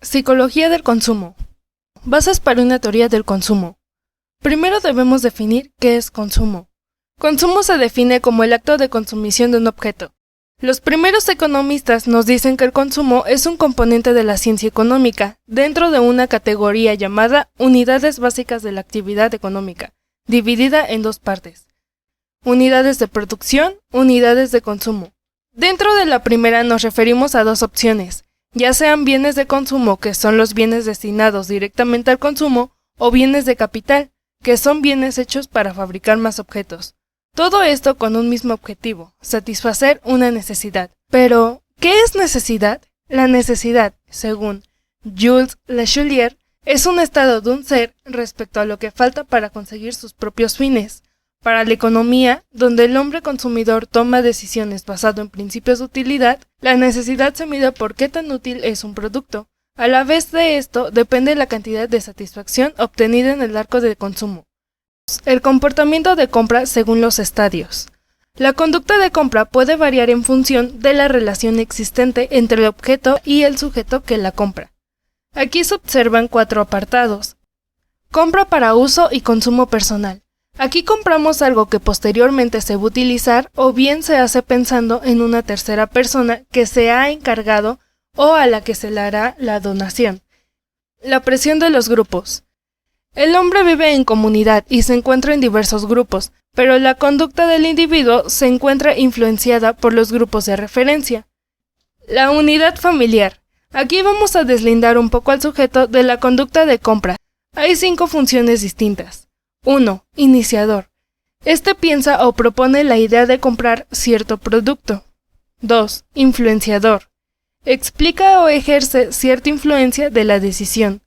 Psicología del consumo. Bases para una teoría del consumo. Primero debemos definir qué es consumo. Consumo se define como el acto de consumición de un objeto. Los primeros economistas nos dicen que el consumo es un componente de la ciencia económica, dentro de una categoría llamada unidades básicas de la actividad económica, dividida en dos partes: unidades de producción, unidades de consumo. Dentro de la primera nos referimos a dos opciones, ya sean bienes de consumo, que son los bienes destinados directamente al consumo, o bienes de capital, que son bienes hechos para fabricar más objetos. Todo esto con un mismo objetivo: satisfacer una necesidad. Pero, ¿qué es necesidad? La necesidad, según Jules Lechaulier, es un estado de un ser respecto a lo que falta para conseguir sus propios fines. Para la economía, donde el hombre consumidor toma decisiones basado en principios de utilidad, la necesidad se mide por qué tan útil es un producto. A la vez de esto, depende la cantidad de satisfacción obtenida en el arco de consumo. El comportamiento de compra según los estadios. La conducta de compra puede variar en función de la relación existente entre el objeto y el sujeto que la compra. Aquí se observan 4 apartados. Compra para uso y consumo personal. Aquí compramos algo que posteriormente se va a utilizar, o bien se hace pensando en una tercera persona que se ha encargado o a la que se le hará la donación. La presión de los grupos. El hombre vive en comunidad y se encuentra en diversos grupos, pero la conducta del individuo se encuentra influenciada por los grupos de referencia. La unidad familiar. Aquí vamos a deslindar un poco al sujeto de la conducta de compra. Hay 5 funciones distintas. 1. Iniciador. Este piensa o propone la idea de comprar cierto producto. 2. Influenciador. Explica o ejerce cierta influencia de la decisión.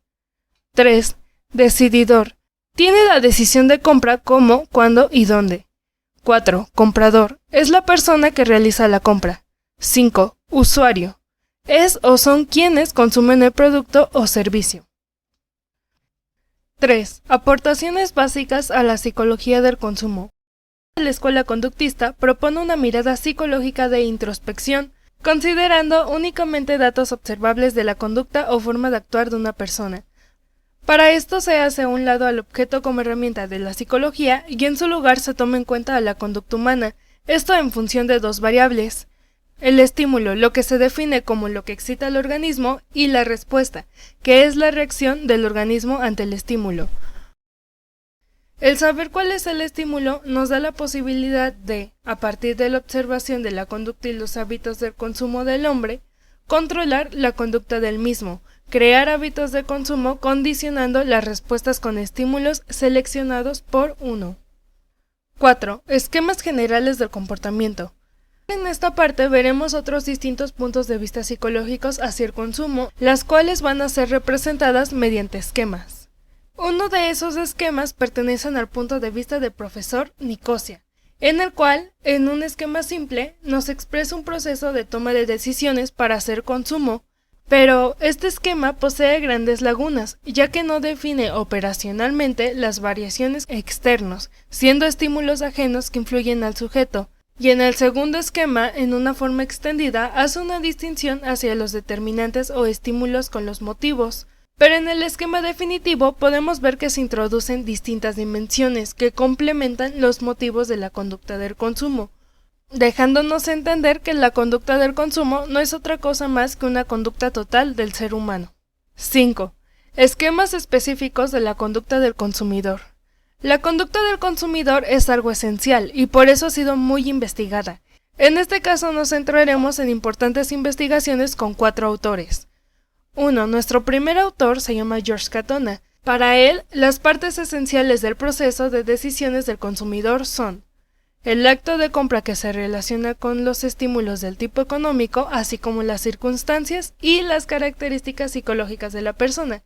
3. Decididor. Tiene la decisión de compra cómo, cuándo y dónde. 4. Comprador. Es la persona que realiza la compra. 5. Usuario. Es o son quienes consumen el producto o servicio. 3. Aportaciones básicas a la psicología del consumo. La escuela conductista propone una mirada psicológica de introspección, considerando únicamente datos observables de la conducta o forma de actuar de una persona. Para esto se hace a un lado al objeto como herramienta de la psicología y en su lugar se toma en cuenta a la conducta humana, esto en función de 2 variables. El estímulo, lo que se define como lo que excita al organismo, y la respuesta, que es la reacción del organismo ante el estímulo. El saber cuál es el estímulo nos da la posibilidad de, a partir de la observación de la conducta y los hábitos del consumo del hombre, controlar la conducta del mismo, crear hábitos de consumo condicionando las respuestas con estímulos seleccionados por uno. 4. Esquemas generales del comportamiento. En esta parte veremos otros distintos puntos de vista psicológicos hacia el consumo, las cuales van a ser representadas mediante esquemas. Uno de esos esquemas pertenecen al punto de vista del profesor Nicosia, en el cual, en un esquema simple, nos expresa un proceso de toma de decisiones para hacer consumo, pero este esquema posee grandes lagunas, ya que no define operacionalmente las variaciones externos, siendo estímulos ajenos que influyen al sujeto. Y en el segundo esquema, en una forma extendida, hace una distinción hacia los determinantes o estímulos con los motivos. Pero en el esquema definitivo podemos ver que se introducen distintas dimensiones que complementan los motivos de la conducta del consumo, dejándonos entender que la conducta del consumo no es otra cosa más que una conducta total del ser humano. 5. Esquemas específicos de la conducta del consumidor. La conducta del consumidor es algo esencial y por eso ha sido muy investigada. En este caso nos centraremos en importantes investigaciones con 4 autores. 1. Nuestro primer autor se llama George Katona. Para él, las partes esenciales del proceso de decisiones del consumidor son el acto de compra, que se relaciona con los estímulos del tipo económico, así como las circunstancias y las características psicológicas de la persona.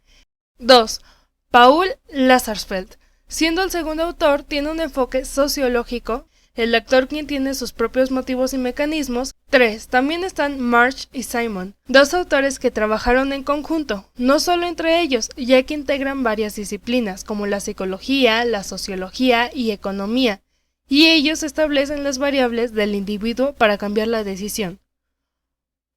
2. Paul Lazarsfeld. Siendo el segundo autor, tiene un enfoque sociológico, el actor quien tiene sus propios motivos y mecanismos. 3. También están March y Simon, 2 autores que trabajaron en conjunto, no solo entre ellos, ya que integran varias disciplinas como la psicología, la sociología y economía, y ellos establecen las variables del individuo para cambiar la decisión.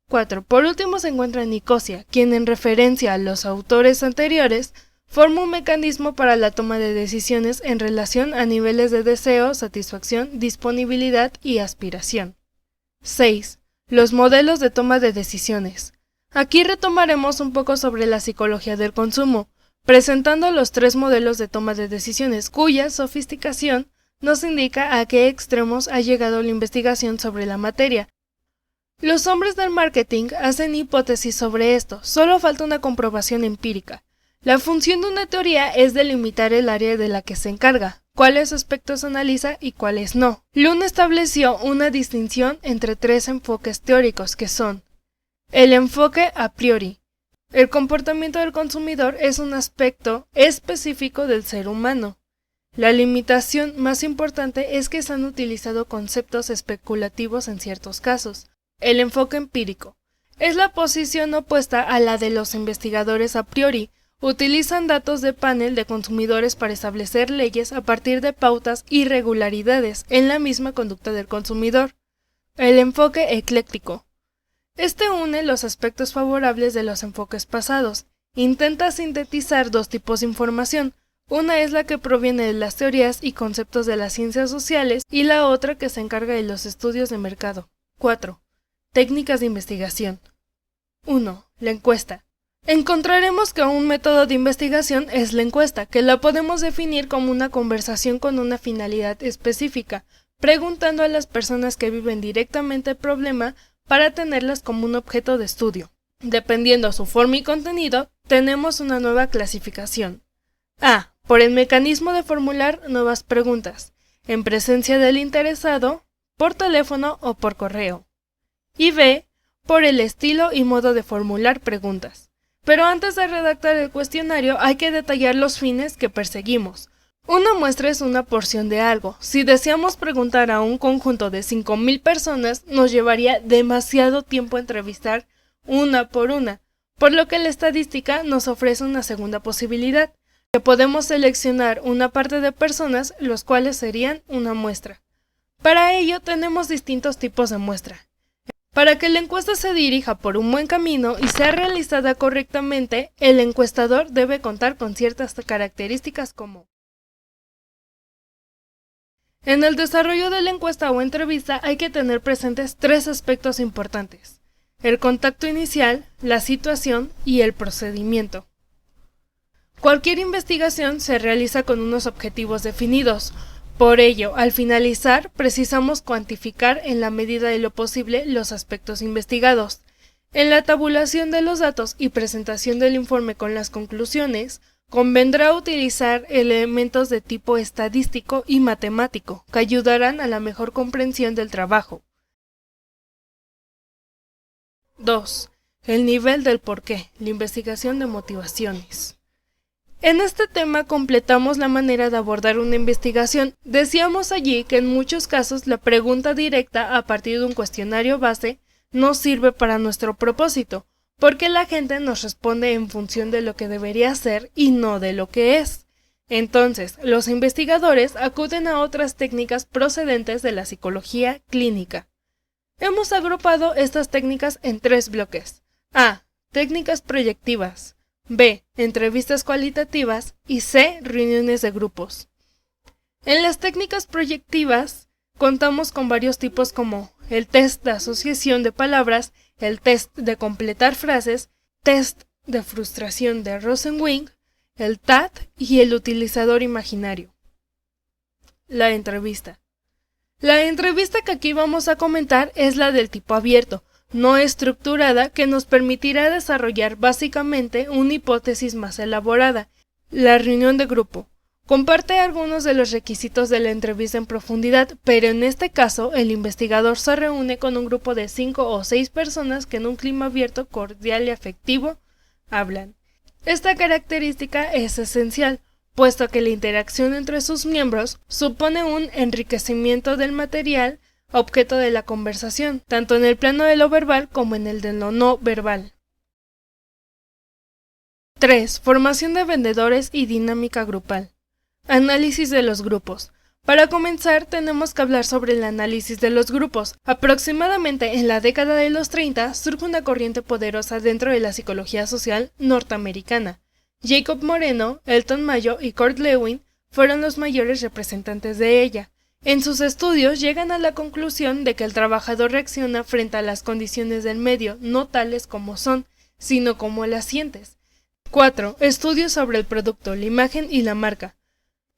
4. Por último se encuentra Nicosia, quien en referencia a los autores anteriores, forma un mecanismo para la toma de decisiones en relación a niveles de deseo, satisfacción, disponibilidad y aspiración. 6. Los modelos de toma de decisiones. Aquí retomaremos un poco sobre la psicología del consumo, presentando los 3 modelos de toma de decisiones, cuya sofisticación nos indica a qué extremos ha llegado la investigación sobre la materia. Los hombres del marketing hacen hipótesis sobre esto, solo falta una comprobación empírica. La función de una teoría es delimitar el área de la que se encarga, cuáles aspectos analiza y cuáles no. Lund estableció una distinción entre 3 enfoques teóricos que son: el enfoque a priori. El comportamiento del consumidor es un aspecto específico del ser humano. La limitación más importante es que se han utilizado conceptos especulativos en ciertos casos. El enfoque empírico es la posición opuesta a la de los investigadores a priori. Utilizan datos de panel de consumidores para establecer leyes a partir de pautas y regularidades en la misma conducta del consumidor. El enfoque ecléctico. Este une los aspectos favorables de los enfoques pasados. Intenta sintetizar 2 tipos de información. Una es la que proviene de las teorías y conceptos de las ciencias sociales y la otra que se encarga de los estudios de mercado. 4. Técnicas de investigación. 1. La encuesta. Encontraremos que un método de investigación es la encuesta, que la podemos definir como una conversación con una finalidad específica, preguntando a las personas que viven directamente el problema para tenerlas como un objeto de estudio. Dependiendo su forma y contenido, tenemos una nueva clasificación. A. Por el mecanismo de formular nuevas preguntas, en presencia del interesado, por teléfono o por correo. Y B. Por el estilo y modo de formular preguntas. Pero antes de redactar el cuestionario hay que detallar los fines que perseguimos. Una muestra es una porción de algo. Si deseamos preguntar a un conjunto de 5,000 personas, nos llevaría demasiado tiempo entrevistar una por una, por lo que la estadística nos ofrece una segunda posibilidad, que podemos seleccionar una parte de personas, los cuales serían una muestra. Para ello tenemos distintos tipos de muestra. Para que la encuesta se dirija por un buen camino y sea realizada correctamente, el encuestador debe contar con ciertas características como: en el desarrollo de la encuesta o entrevista hay que tener presentes 3 aspectos importantes: el contacto inicial, la situación y el procedimiento. Cualquier investigación se realiza con unos objetivos definidos. Por ello, al finalizar, precisamos cuantificar en la medida de lo posible los aspectos investigados. En la tabulación de los datos y presentación del informe con las conclusiones, convendrá utilizar elementos de tipo estadístico y matemático, que ayudarán a la mejor comprensión del trabajo. 2. El nivel del porqué, la investigación de motivaciones. En este tema completamos la manera de abordar una investigación. Decíamos allí que en muchos casos la pregunta directa a partir de un cuestionario base no sirve para nuestro propósito, porque la gente nos responde en función de lo que debería ser y no de lo que es. Entonces, los investigadores acuden a otras técnicas procedentes de la psicología clínica. Hemos agrupado estas técnicas en 3 bloques. A. Técnicas proyectivas. B. Entrevistas cualitativas y C. Reuniones de grupos. En las técnicas proyectivas contamos con varios tipos como el test de asociación de palabras, el test de completar frases, test de frustración de Rosenwing, el TAT y el utilizador imaginario. La entrevista. La entrevista que aquí vamos a comentar es la del tipo abierto, no estructurada, que nos permitirá desarrollar básicamente una hipótesis más elaborada. La reunión de grupo comparte algunos de los requisitos de la entrevista en profundidad, pero en este caso el investigador se reúne con un grupo de 5 o 6 personas que en un clima abierto, cordial y afectivo hablan. Esta característica es esencial, puesto que la interacción entre sus miembros supone un enriquecimiento del material objeto de la conversación, tanto en el plano de lo verbal como en el de lo no verbal. 3. Formación de vendedores y dinámica grupal. Análisis de los grupos. Para comenzar, tenemos que hablar sobre el análisis de los grupos. Aproximadamente en la década de los 30 surge una corriente poderosa dentro de la psicología social norteamericana. Jacob Moreno, Elton Mayo y Kurt Lewin fueron los mayores representantes de ella. En sus estudios llegan a la conclusión de que el trabajador reacciona frente a las condiciones del medio, no tales como son, sino como las sientes. 4. Estudios sobre el producto, la imagen y la marca.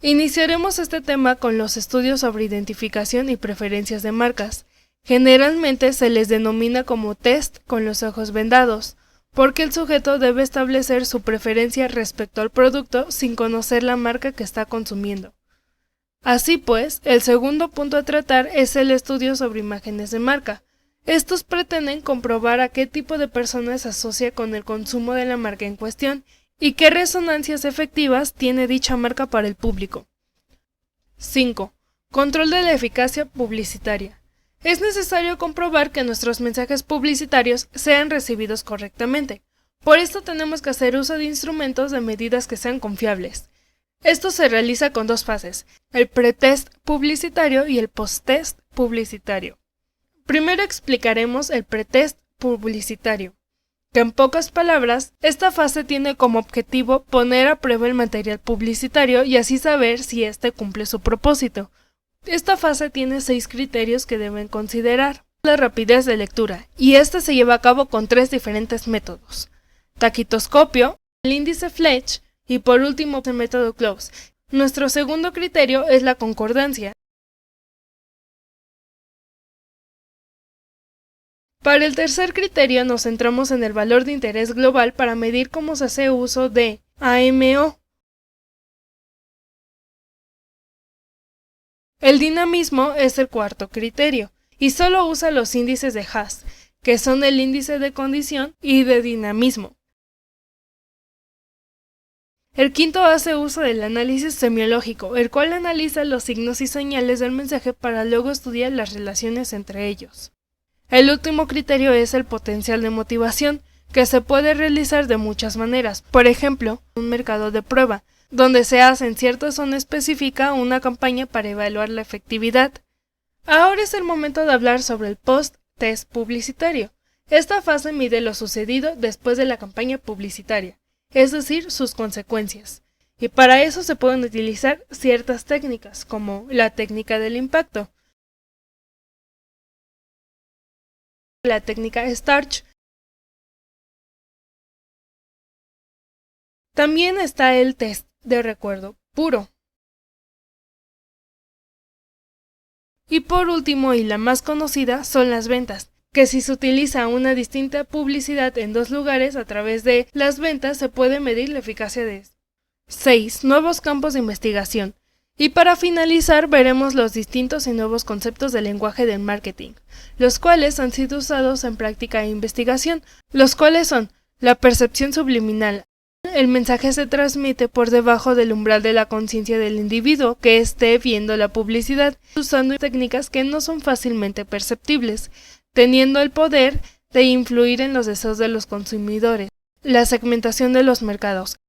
Iniciaremos este tema con los estudios sobre identificación y preferencias de marcas. Generalmente se les denomina como test con los ojos vendados, porque el sujeto debe establecer su preferencia respecto al producto sin conocer la marca que está consumiendo. Así pues, el segundo punto a tratar es el estudio sobre imágenes de marca. Estos pretenden comprobar a qué tipo de persona se asocia con el consumo de la marca en cuestión y qué resonancias efectivas tiene dicha marca para el público. 5. Control de la eficacia publicitaria. Es necesario comprobar que nuestros mensajes publicitarios sean recibidos correctamente. Por esto tenemos que hacer uso de instrumentos de medidas que sean confiables. Esto se realiza con dos fases, el pretest publicitario y el posttest publicitario. Primero explicaremos el pretest publicitario, que en pocas palabras, esta fase tiene como objetivo poner a prueba el material publicitario y así saber si éste cumple su propósito. Esta fase tiene 6 criterios que deben considerar. La rapidez de lectura, y este se lleva a cabo con 3 diferentes métodos: taquitoscopio, el índice Fletch y por último el método Close. Nuestro segundo criterio es la concordancia. Para el tercer criterio nos centramos en el valor de interés global para medir cómo se hace uso de AMO. El dinamismo es el cuarto criterio y solo usa los índices de Haas, que son el índice de condición y de dinamismo. El quinto hace uso del análisis semiológico, el cual analiza los signos y señales del mensaje para luego estudiar las relaciones entre ellos. El último criterio es el potencial de motivación, que se puede realizar de muchas maneras. Por ejemplo, un mercado de prueba, donde se hace en cierta zona específica una campaña para evaluar la efectividad. Ahora es el momento de hablar sobre el post-test publicitario. Esta fase mide lo sucedido después de la campaña publicitaria, es decir, sus consecuencias. Y para eso se pueden utilizar ciertas técnicas, como la técnica del impacto, la técnica Starch. También está el test de recuerdo puro. Y por último, y la más conocida, son las ventas, que si se utiliza una distinta publicidad en 2 lugares a través de las ventas se puede medir la eficacia de esto. 6. Nuevos campos de investigación. Y para finalizar veremos los distintos y nuevos conceptos del lenguaje del marketing, los cuales han sido usados en práctica e investigación, los cuales son la percepción subliminal. El mensaje se transmite por debajo del umbral de la conciencia del individuo que esté viendo la publicidad, usando técnicas que no son fácilmente perceptibles, teniendo el poder de influir en los deseos de los consumidores. La segmentación de los mercados.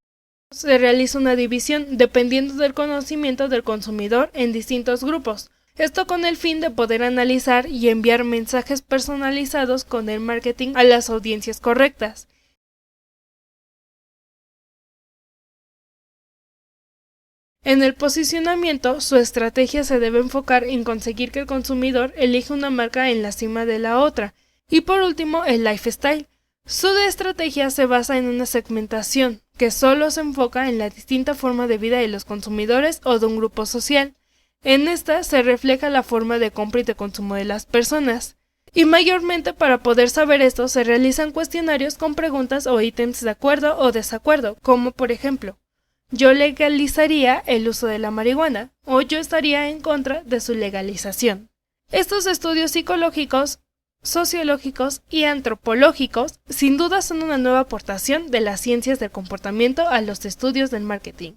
Se realiza una división dependiendo del conocimiento del consumidor en distintos grupos, esto con el fin de poder analizar y enviar mensajes personalizados con el marketing a las audiencias correctas. En el posicionamiento, su estrategia se debe enfocar en conseguir que el consumidor elija una marca en la cima de la otra. Y por último, el lifestyle. Su estrategia se basa en una segmentación, que solo se enfoca en la distinta forma de vida de los consumidores o de un grupo social. En esta se refleja la forma de compra y de consumo de las personas. Y mayormente para poder saber esto se realizan cuestionarios con preguntas o ítems de acuerdo o desacuerdo, como por ejemplo, yo legalizaría el uso de la marihuana o yo estaría en contra de su legalización. Estos estudios psicológicos, sociológicos y antropológicos sin duda son una nueva aportación de las ciencias del comportamiento a los estudios del marketing.